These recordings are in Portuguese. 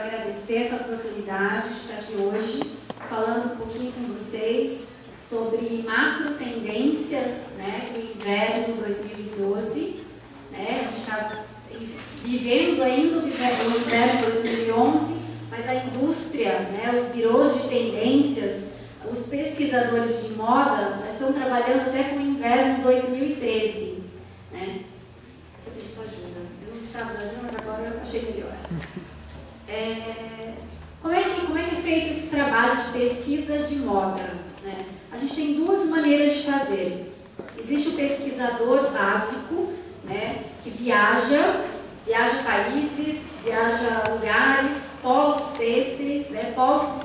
agradecer essa oportunidade de estar aqui hoje, falando um pouquinho com vocês sobre macro tendências, né, do inverno 2012. Né? A gente está vivendo ainda o inverno 2011, mas a indústria, né, os birôs de tendências, os pesquisadores de moda estão trabalhando até com o inverno 2013. Né? Eu pedi sua ajuda. Eu não precisava da ajuda, mas agora eu achei melhor. Como é que é feito esse trabalho de pesquisa de moda? Né? A gente tem duas maneiras de fazer. Existe o pesquisador básico, né, que viaja países, viaja lugares, polos têxteis, né, polos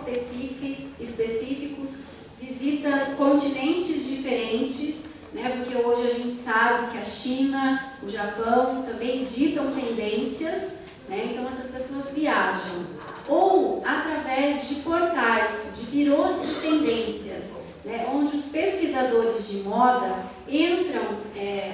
específicos, visita continentes diferentes, né, porque hoje a gente sabe que a China, o Japão também ditam tendências, né, então essas pessoas viajam. Ou através de portais, de birôs de tendências, né, onde os pesquisadores de moda entram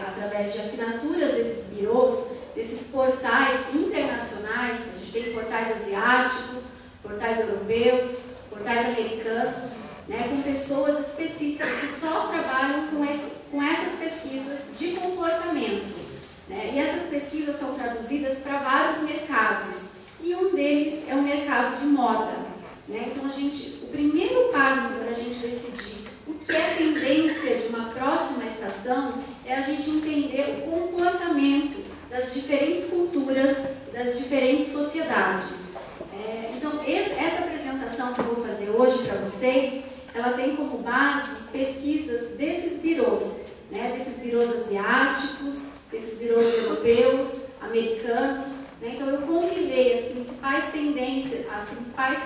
através de assinaturas desses birôs, desses portais internacionais. A gente tem portais asiáticos, portais europeus, portais americanos, né, com pessoas específicas que só trabalham com essas pesquisas de comportamento. Né, e essas pesquisas são traduzidas para vários mercados, e um deles é o mercado de moda. Né? Então, o primeiro passo para a gente decidir o que é tendência de uma próxima estação é a gente entender o comportamento das diferentes culturas, das diferentes sociedades. Então, essa apresentação que eu vou fazer hoje para vocês, ela tem como base pesquisas desses birôs, né? Desses birôs asiáticos, desses birôs europeus, americanos. Né? Então, eu compilei as principais tendências, as principais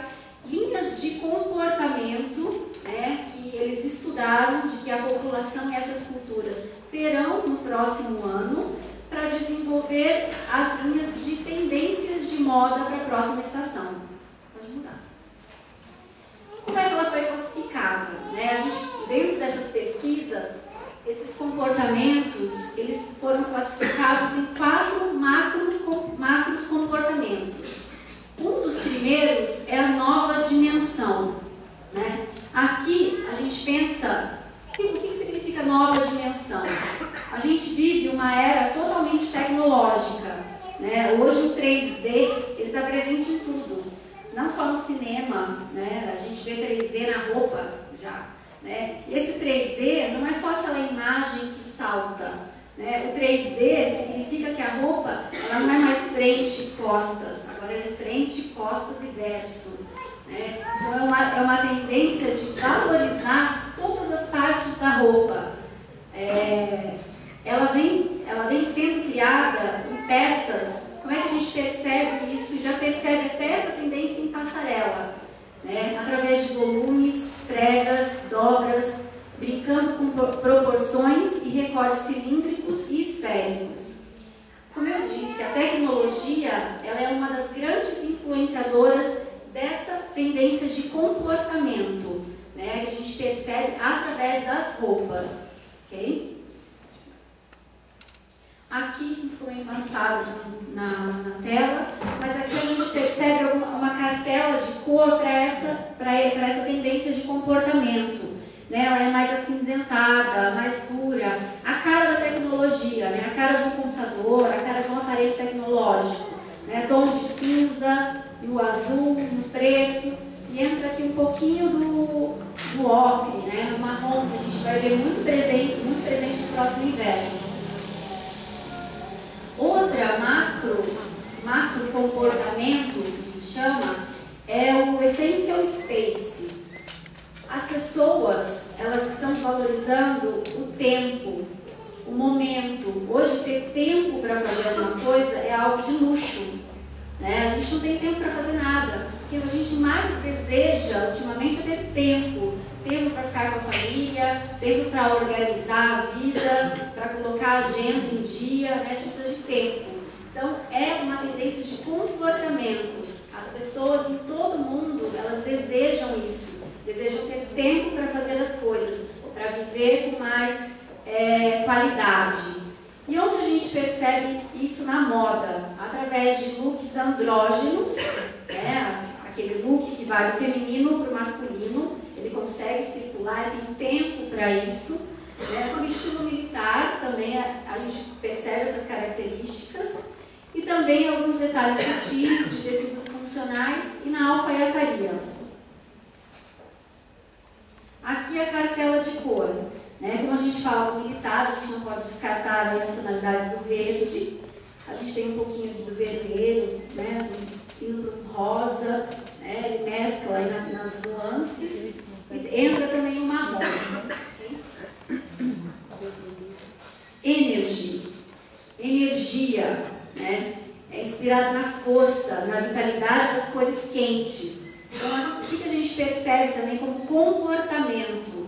linhas de comportamento, né, que eles estudaram, de que a população e essas culturas terão no próximo ano, para desenvolver as linhas de tendências de moda para a próxima estação. Pode mudar. Como é que ela foi classificada? Né? A gente, dentro dessas pesquisas, esses comportamentos, eles foram classificados em 4 macros comportamentos. Um dos primeiros é a nova dimensão. Né? Aqui a gente pensa, o que significa nova dimensão? A gente vive uma era totalmente tecnológica. Né? Hoje o 3D está presente em tudo, não só no cinema, né? A gente vê 3D na roupa já. Né? E esse 3D não é só aquela imagem que salta. Né? O 3D significa que a roupa ela não é mais frente e costas, agora é frente, costas e verso. Né? Então é uma tendência de valorizar todas as partes da roupa. Ela vem sendo criada em peças. Como é que a gente percebe isso? E já percebe até essa tendência em passarela, né? Através de volumes, pregas, dobras, brincando com proporções e recortes cilíndricos e esféricos. Como eu disse, a tecnologia ela é uma das grandes influenciadoras dessa tendência de comportamento, né, que a gente percebe através das roupas. Okay? Aqui foi passado na tela, mas aqui a gente percebe uma cartela de cor para essa tendência de comportamento. Né? Ela é mais acinzentada, mais pura, a cara da tecnologia, né? A cara de um computador, a cara de um aparelho tecnológico. Né? Tons de cinza, e o azul, o preto, e entra aqui um pouquinho do ocre, né? Do marrom, que a gente vai ver muito presente no próximo inverno. Outra macro comportamento, que a gente chama, é o Essential Space. As pessoas, elas estão valorizando o tempo, o momento. Hoje, ter tempo para fazer alguma coisa é algo de luxo. Né? A gente não tem tempo para fazer nada. O que a gente mais deseja, ultimamente, é ter tempo. Tempo para ficar com a família, tempo para organizar a vida, para colocar a agenda em dia, né? A gente precisa de tempo. Então, é uma tendência de comportamento. As pessoas em todo mundo, elas desejam isso. Desejam ter tempo para fazer as coisas, para viver com mais qualidade. E onde a gente percebe isso na moda? Através de looks andrógenos, né? que vai do feminino para o masculino, ele consegue circular, tem tempo para isso. No estilo militar também a gente percebe essas características, e também alguns detalhes sutis de tecidos funcionais e na alfaiataria. Aqui a cartela de cor. Como a gente fala do militar, a gente não pode descartar as tonalidades do verde. A gente tem um pouquinho aqui do vermelho, indo para um rosa, ele mescla aí nas nuances, e entra também o marrom. Energia, é inspirada na força, na vitalidade das cores quentes. Então, o que a gente percebe também como comportamento,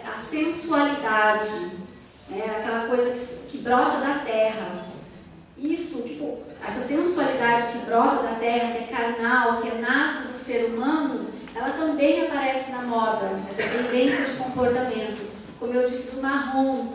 a sensualidade, aquela coisa que brota da terra. Isso, essa sensualidade que brota da terra, que é carnal, que é nato do ser humano, ela também aparece na moda, essa tendência de comportamento. Como eu disse, do marrom.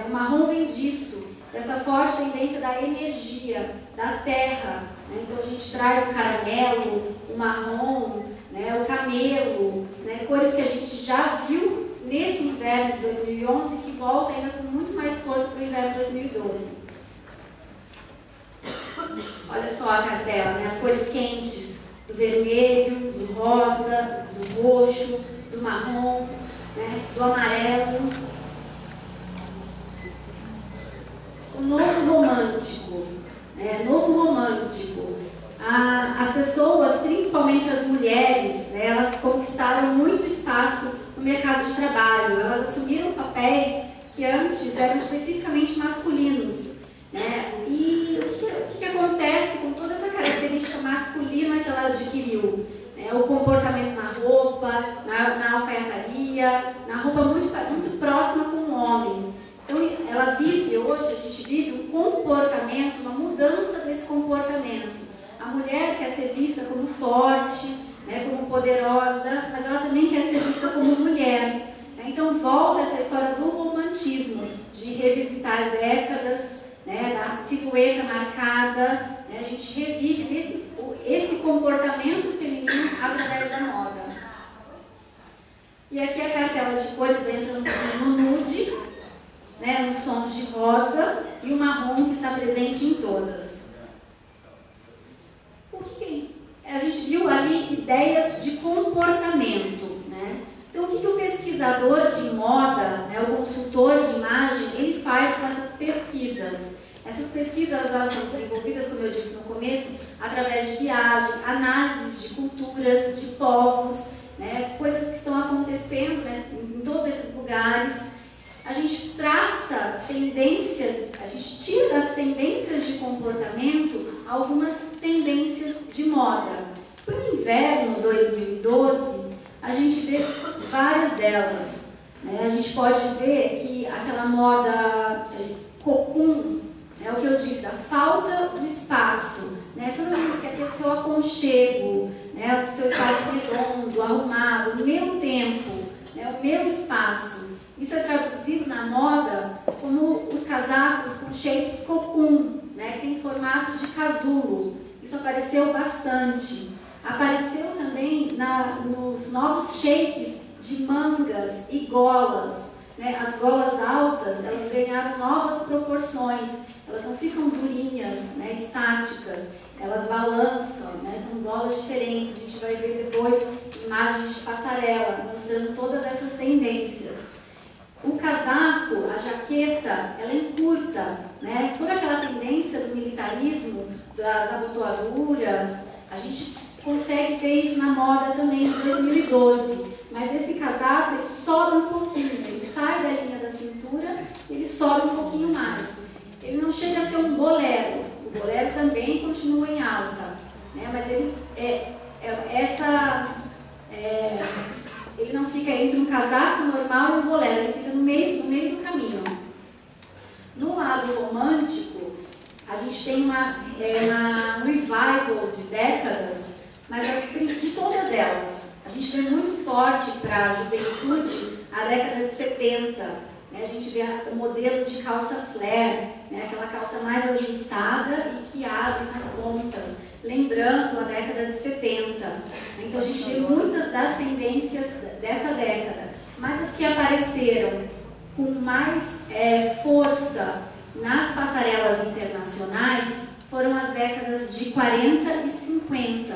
O marrom vem disso, dessa forte tendência da energia, da terra. Então a gente traz o caramelo, o marrom, o camelo, cores que a gente já viu nesse inverno de 2011 que volta ainda com muito mais força para o inverno de 2012. Olha só a cartela, as cores quentes, do vermelho, do rosa, do roxo, do marrom, do amarelo. O novo romântico, novo romântico. As pessoas, principalmente as mulheres, elas conquistaram muito espaço no mercado de trabalho. Elas assumiram papéis que antes eram especificamente masculinos. E o que acontece com toda essa característica masculina que ela adquiriu? O comportamento na roupa, na alfaiataria, na roupa muito próxima com o homem. Então, ela vive hoje, a gente vive um comportamento, uma mudança desse comportamento. A mulher quer ser vista como forte, como poderosa, mas ela também quer ser vista como mulher. Então, volta essa história do romantismo, de revisitar décadas, da silhueta marcada. A gente revive esse comportamento feminino através da moda. E aqui a cartela de cores entra no nude, nos tons de rosa e o marrom que está presente em todas. A gente viu ali ideias de comportamento. Então, o que o pesquisador de moda, o consultor de imagem, ele faz com essas pesquisas? Essas pesquisas elas são desenvolvidas, como eu disse no começo, através de viagem, análises de culturas, de povos, coisas que estão acontecendo em todos esses lugares. A gente traça tendências, a gente tira das tendências de comportamento algumas tendências de moda. Para o inverno 2012, a gente vê várias delas. A gente pode ver que aquela moda cocum, o que eu disse, da falta do espaço. Todo mundo quer ter o seu aconchego, o seu espaço redondo, arrumado, o meu tempo, o meu espaço. Isso é traduzido na moda como os casacos com shapes cocum, que tem formato de casulo. Isso apareceu bastante. Apareceu também nos novos shapes de mangas e golas. As golas altas, elas ganharam novas proporções. Elas não ficam durinhas, estáticas. Elas balançam, são golas diferentes. A gente vai ver depois imagens de passarela, mostrando todas essas tendências. O casaco, a jaqueta, ela encurta, toda aquela tendência do militarismo, das abotoaduras, a gente consegue ver isso na moda também em 2012. Mas esse casaco, ele sobe um pouquinho, ele sai da linha da cintura, ele sobe um pouquinho mais. Ele não chega a ser um bolero, o bolero também continua em alta, mas ele ele não fica entre um casaco normal e um bolero, ele fica no meio do caminho. No lado romântico, a gente tem uma revival de décadas, mas de todas elas. A gente vê muito forte para a juventude a década de 70. A gente vê o modelo de calça flare, aquela calça mais ajustada e que abre nas pontas, lembrando a década de 70. Então a gente vê muitas das tendências dessa década, mas as que apareceram com mais força nas passarelas internacionais foram as décadas de 40 e 50,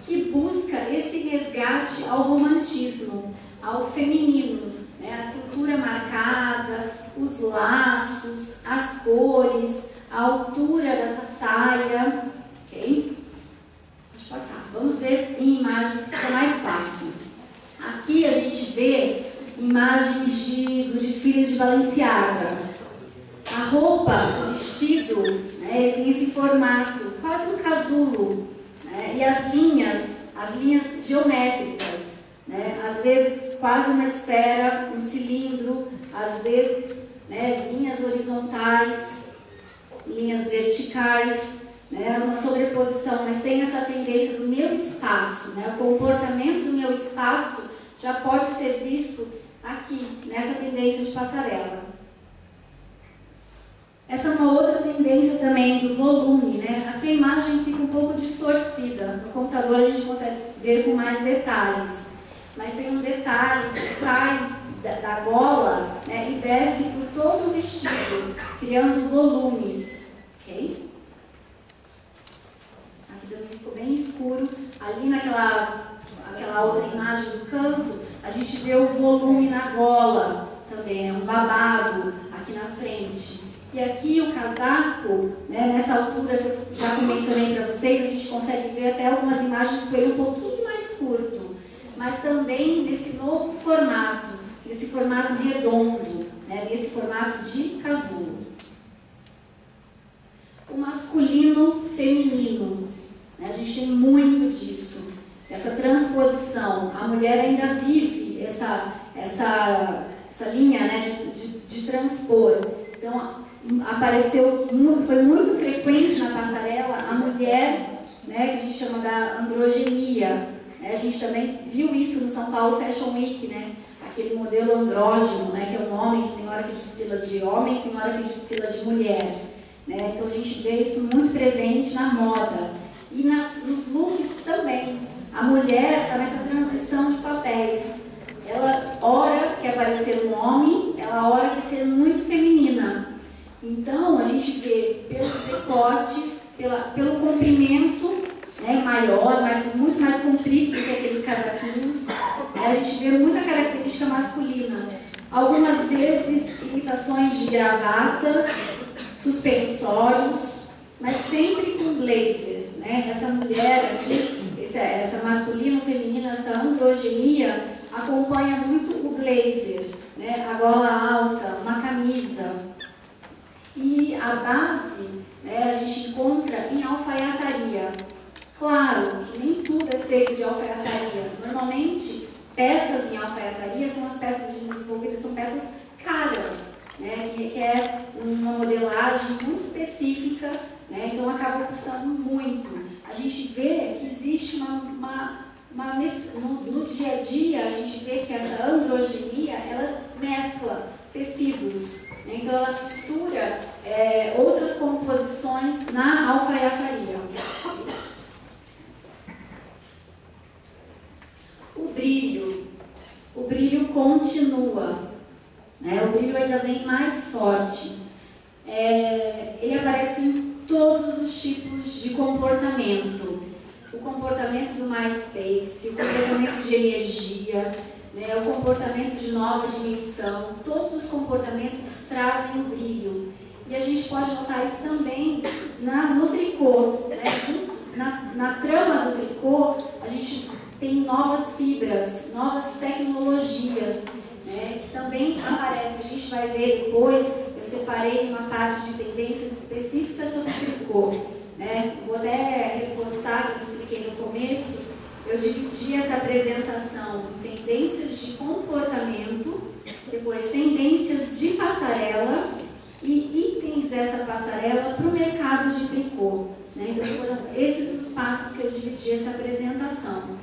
que busca esse resgate ao romantismo, ao feminino, né? A cintura marcada, os laços, as cores, a altura dessa saia, ok? Deixa eu passar. Vamos ver em imagens que fica mais fácil. Aqui a gente vê imagens do desfile de Balenciaga. A roupa, o vestido, né, tem esse formato, quase um casulo, né, e as linhas geométricas, né, às vezes quase uma esfera, um cilindro, às vezes, né, linhas horizontais, linhas verticais, né, uma sobreposição, mas tem essa tendência do meu espaço, né, o comportamento do meu espaço já pode ser visto aqui, nessa tendência de passarela. Essa é uma outra tendência também do volume, né? Aqui a imagem fica um pouco distorcida. No computador a gente consegue ver com mais detalhes. Mas tem um detalhe que sai da gola, né, e desce por todo o vestido, criando volumes. Ok? Aqui também ficou bem escuro. Ali naquela outra imagem do canto, a gente vê o volume na gola também, é um babado aqui na frente. E aqui o casaco, né, nessa altura que eu já mencionei para vocês, a gente consegue ver até algumas imagens com ele um pouquinho mais curto, mas também nesse novo formato, nesse formato redondo, né, nesse formato de casulo. O masculino feminino, né, a gente tem muito disso, essa transposição. A mulher ainda vive essa linha, né, de transpor. Então, foi muito frequente na passarela a mulher, né, que a gente chama da androgenia. Né? A gente também viu isso no São Paulo Fashion Week, né? Aquele modelo andrógeno, né, que é um homem que tem hora que desfila de homem, tem hora que desfila de mulher. Né? Então a gente vê isso muito presente na moda. E nos looks também. A mulher está nessa transição de papéis. Ela ora quer parecer um homem, ela ora quer ser muito feminina. Então, a gente vê pelos decotes, pelo comprimento, né, maior, mas muito mais comprido do que aqueles casaquinhos, né, a gente vê muita característica masculina. Algumas vezes, imitações de gravatas, suspensórios, mas sempre com blazer. Né? Essa mulher aqui, essa masculina, feminina, essa androgenia, acompanha muito o blazer, né? A gola alta, uma camisa. E a base, né, a gente encontra em alfaiataria. Claro que nem tudo é feito de alfaiataria. Normalmente, peças em alfaiataria são as peças desenvolvidas, são peças caras, né, que requer uma modelagem muito específica, né, então acaba custando muito. A gente vê que existe no dia a dia, a gente vê que essa androgenia, ela mescla tecidos. Então, ela mistura outras composições na alfaiataria. O brilho continua. Né? O brilho ainda vem mais forte. Ele aparece em todos os tipos de comportamento. O comportamento do MySpace, o comportamento de energia, né, o comportamento de nova dimensão, todos os comportamentos trazem o brilho. E a gente pode notar isso também no tricô. Né? Na trama do tricô, a gente tem novas fibras, novas tecnologias, né, que também aparecem. A gente vai ver depois, eu separei uma parte de tendências específicas sobre o tricô. Né? Vou até reforçar, que eu expliquei no começo. Eu dividi essa apresentação em tendências de comportamento, depois tendências de passarela e itens dessa passarela para o mercado de tricô. Né? Então foram esses os passos que eu dividi essa apresentação.